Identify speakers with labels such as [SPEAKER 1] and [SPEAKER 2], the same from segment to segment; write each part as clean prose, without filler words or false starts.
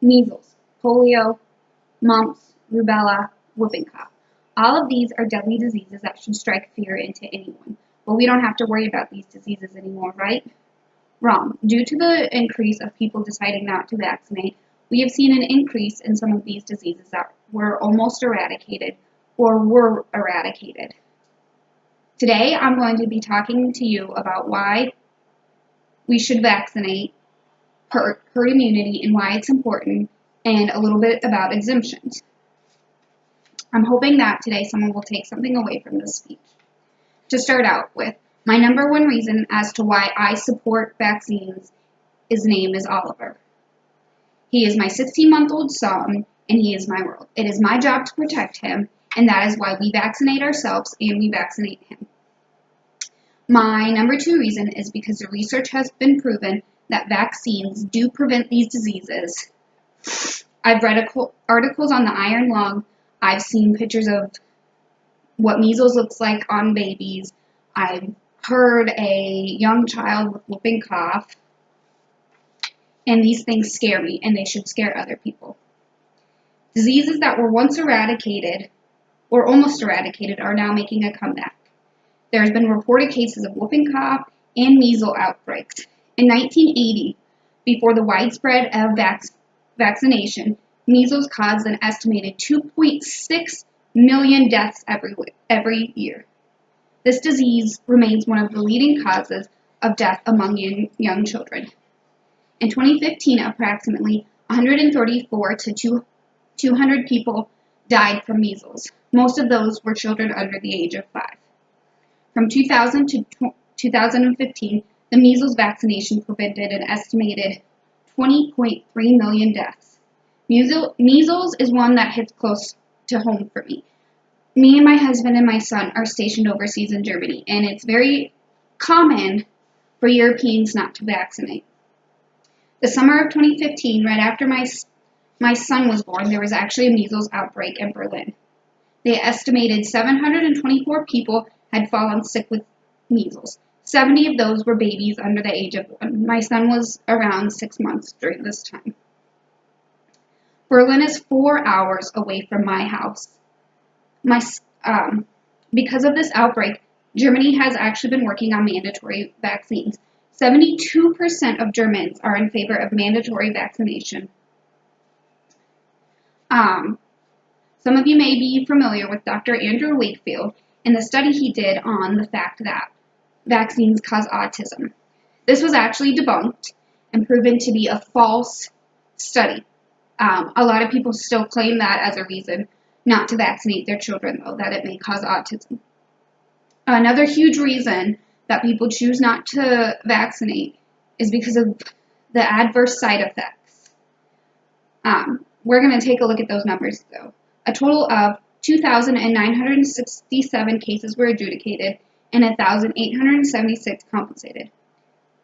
[SPEAKER 1] measles, polio, mumps, rubella, whooping cough. All of these are deadly diseases that should strike fear into anyone. But we don't have to worry about these diseases anymore, right? Wrong. Due to the increase of people deciding not to vaccinate, we have seen an increase in some of these diseases that were almost eradicated or were eradicated. Today, I'm going to be talking to you about why we should vaccinate, herd immunity, and why it's important, and a little bit about exemptions. I'm hoping that today someone will take something away from this speech. To start out with, my number one reason as to why I support vaccines, his name is Oliver. He is my 16-month-old son, and he is my world. It is my job to protect him, and that is why we vaccinate ourselves and we vaccinate him. My number two reason is because the research has been proven that vaccines do prevent these diseases. I've read articles on the iron lung. I've seen pictures of what measles looks like on babies. I've heard a young child with whooping cough. And these things scare me, and they should scare other people. Diseases that were once eradicated, or almost eradicated, are now making a comeback. There has been reported cases of whooping cough and measles outbreaks. In 1980, before the widespread of vaccination, measles caused an estimated 2.6 million deaths every year. This disease remains one of the leading causes of death among young children. In 2015, approximately 134 to 200 people died from measles. Most of those were children under the age of 5. From 2000 to 2015, the measles vaccination prevented an estimated 20.3 million deaths. Measles is one that hits close to home for me. Me and my husband and my son are stationed overseas in Germany, and it's very common for Europeans not to vaccinate. The summer of 2015, right after my son was born, there was actually a measles outbreak in Berlin. They estimated 724 people had fallen sick with measles. 70 of those were babies under the age of 1. My son was around 6 months during this time. Berlin is 4 hours away from my house. Because of this outbreak, Germany has actually been working on mandatory vaccines. 72% of Germans are in favor of mandatory vaccination. Some of you may be familiar with Dr. Andrew Wakefield and the study he did on the fact that vaccines cause autism. This was actually debunked and proven to be a false study. A lot of people still claim that as a reason not to vaccinate their children, though, that it may cause autism. Another huge reason that people choose not to vaccinate is because of the adverse side effects. We're going to take a look at those numbers, though. A total of 2,967 cases were adjudicated and 1,876 compensated.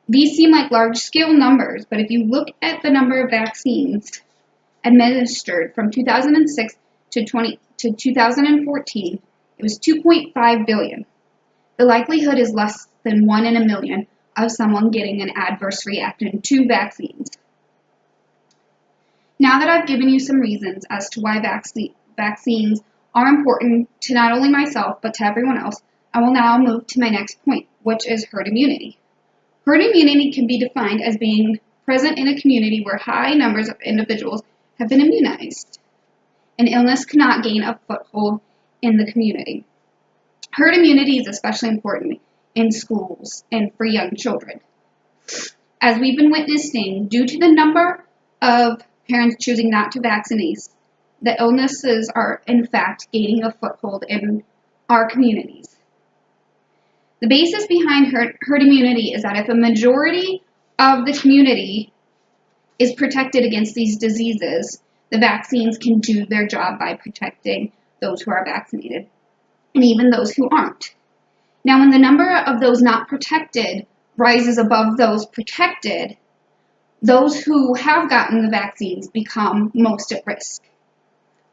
[SPEAKER 1] These seem like large-scale numbers, but if you look at the number of vaccines administered from 2006 to 2014, it was 2.5 billion. The likelihood is less than 1 in a million of someone getting an adverse reaction to vaccines. Now that I've given you some reasons as to why vaccines are important to not only myself but to everyone else, I will now move to my next point, which is herd immunity. Herd immunity can be defined as being present in a community where high numbers of individuals have been immunized. An illness cannot gain a foothold in the community. Herd immunity is especially important in schools and for young children. As we've been witnessing, due to the number of parents choosing not to vaccinate, the illnesses are in fact gaining a foothold in our communities. The basis behind herd immunity is that if a majority of the community is protected against these diseases, the vaccines can do their job by protecting those who are vaccinated, and even those who aren't. Now, when the number of those not protected rises above those protected, those who have gotten the vaccines become most at risk.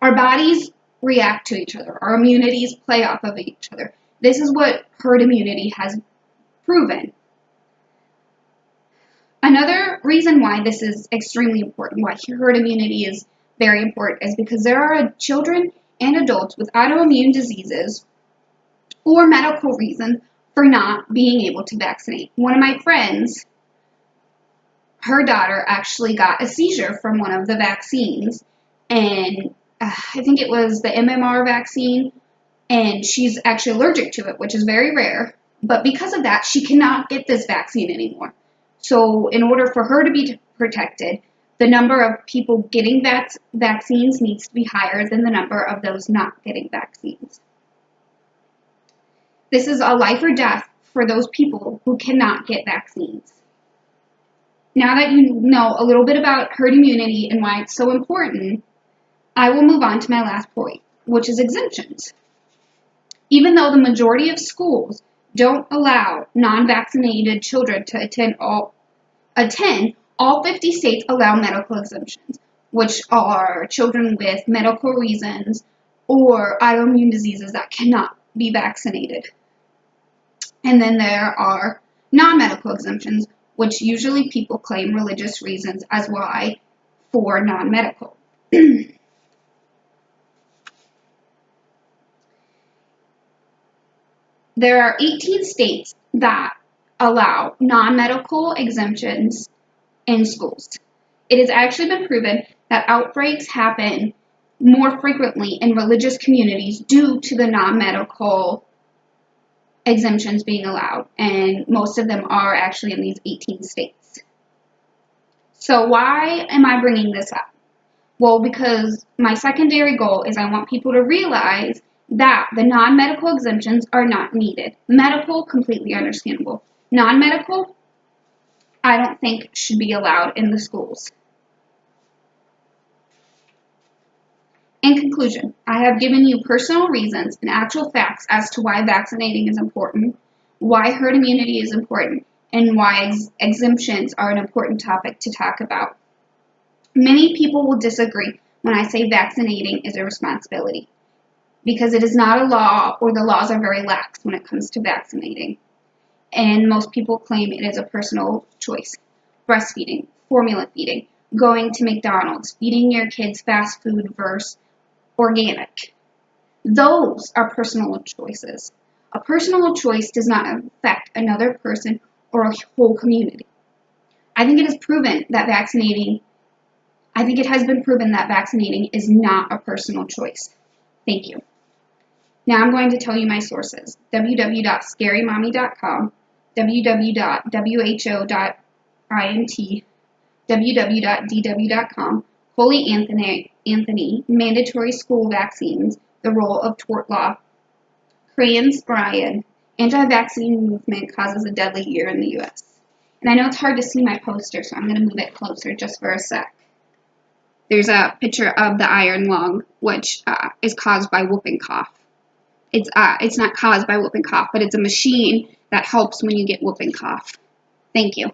[SPEAKER 1] Our bodies react to each other. Our immunities play off of each other. This is what herd immunity has proven. Another reason why this is extremely important, why herd immunity is very important, is because there are children and adults with autoimmune diseases or medical reasons for not being able to vaccinate. One of my friends, her daughter actually got a seizure from one of the vaccines, and I think it was the MMR vaccine, and she's actually allergic to it, which is very rare. But because of that, she cannot get this vaccine anymore. So in order for her to be protected, the number of people getting vaccines needs to be higher than the number of those not getting vaccines. This is a life or death for those people who cannot get vaccines. Now that you know a little bit about herd immunity and why it's so important, I will move on to my last point, which is exemptions. Even though the majority of schools don't allow non-vaccinated children to attend, all 50 states allow medical exemptions, which are children with medical reasons or autoimmune diseases that cannot be vaccinated. And then there are non-medical exemptions, which usually people claim religious reasons as why for non-medical. There are 18 states that allow non-medical exemptions in schools. It has actually been proven that outbreaks happen more frequently in religious communities due to the non-medical exemptions being allowed, and most of them are actually in these 18 states. So why am I bringing this up? Well, because my secondary goal is I want people to realize that the non-medical exemptions are not needed. Medical, completely understandable. Non-medical, I don't think should be allowed in the schools. In conclusion, I have given you personal reasons and actual facts as to why vaccinating is important, why herd immunity is important, and why exemptions are an important topic to talk about. Many people will disagree when I say vaccinating is a responsibility, because it is not a law, or the laws are very lax when it comes to vaccinating. And most people claim it is a personal choice. Breastfeeding, formula feeding, going to McDonald's, feeding your kids fast food versus organic. Those are personal choices. A personal choice does not affect another person or a whole community. I think it has been proven that vaccinating is not a personal choice. Thank you. Now I'm going to tell you my sources: www.scarymommy.com, www.who.int, www.dw.com, Holy Anthony, mandatory school vaccines, the role of tort law, Crane's Brian, anti-vaccine movement causes a deadly year in the U.S. And I know it's hard to see my poster, so I'm going to move it closer just for a sec. There's a picture of the iron lung, which is caused by whooping cough. It's not caused by whooping cough, but it's a machine that helps when you get whooping cough. Thank you.